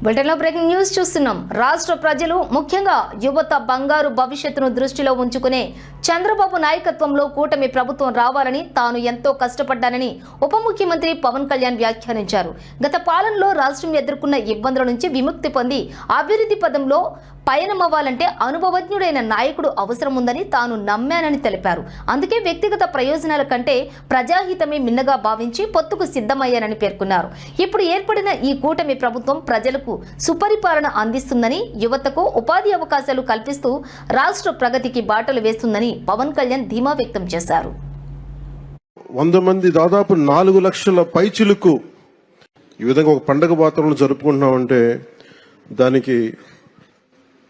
బులెటిన్లో breaking news చూస్తున్నాం. రాష్ట్ర ప్రజలు ముఖ్యంగా యువత బంగారు భవిష్యత్తును దృష్టిలో ఉంచుకునే చంద్రబాబు నాయకత్వంలో కూటమి ప్రభుత్వం రావాలని తాను ఎంతో కష్టపడ్డానని ఉప ముఖ్యమంత్రి పవన్ కళ్యాణ్ వ్యాఖ్యానించారు. గత పాలనలో రాష్ట్రం ఎదుర్కొన్న ఇబ్బందుల నుంచి విముక్తి పొంది అభివృద్ధి పదంలో పయనమవ్వాలంటే అనుభవజ్ఞుడైన నాయకుడు అవసరం ఉందని తాను నమ్మానని తెలిపారు. అందుకే వ్యక్తిగత ప్రయోజనాల కంటే ప్రజాహితమే మిన్నగా భావించి పొత్తుకు సిద్ధమయ్యానని పేర్కొన్నారు. ఇప్పుడు ఏర్పడిన ఈ కూటమి ప్రభుత్వం ప్రజలకు సుపరిపాలన అందిస్తుందని, యువతకు ఉపాధి అవకాశాలు కల్పిస్తూ రాష్ట్ర ప్రగతికి బాటలు వేస్తుందని పవన్ కళ్యాణ్ ధీమా వ్యక్తం చేశారు. 100 మంది దాదాపు 4 లక్షల పైచిలుకు ఈ విధంగా ఒక పండగ వాతావరణం జరుపుకుంటున్నామంటే దానికి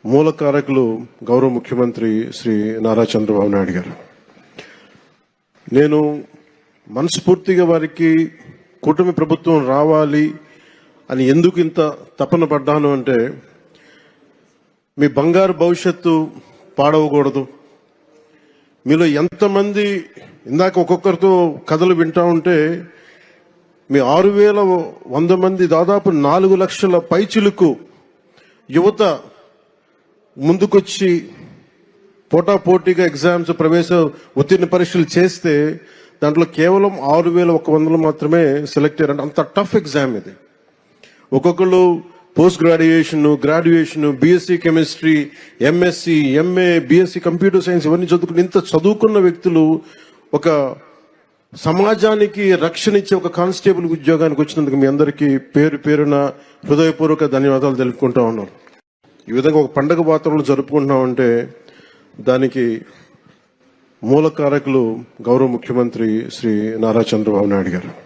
మూల కారకులు గౌరవ ముఖ్యమంత్రి శ్రీ నారా చంద్రబాబు నాయుడు గారు. నేను మనస్ఫూర్తిగా వారికి కూటమి ప్రభుత్వం రావాలి అని ఎందుకు ఇంత తపన పడ్డాను అంటే, మీ బంగారు భవిష్యత్తు పాడవకూడదు. మీలో ఎంతమంది ఇందాక ఒక్కొక్కరితో కథలు వింటా ఉంటే మీ 6,100 మంది దాదాపు 4 లక్షల పైచిలుకు యువత ముందుకొచ్చి పోటాపోటీగా ఎగ్జామ్స్ ప్రవేశ ఉత్తీర్ణ పరీక్షలు చేస్తే దాంట్లో కేవలం 6,100 మాత్రమే సెలెక్ట్ అయ్యారంటే అంత టఫ్ ఎగ్జామ్ ఇది. ఒక్కొక్కరు post graduation, BSc chemistry, MSc, MA, BSc computer science ఇవన్నీ చదువుకుని ఇంత చదువుకున్న వ్యక్తులు ఒక సమాజానికి రక్షణ ఇచ్చే ఒక కానిస్టేబుల్ ఉద్యోగానికి వచ్చినందుకు మీ అందరికీ పేరు పేరున హృదయపూర్వక ధన్యవాదాలు తెలుపుకుంటా ఉన్నాను. ఈ విధంగా ఒక పండగ వాతావరణం జరుపుకుంటున్నామంటే దానికి మూల కారకులు గౌరవ ముఖ్యమంత్రి శ్రీ నారా చంద్రబాబు నాయుడు గారు.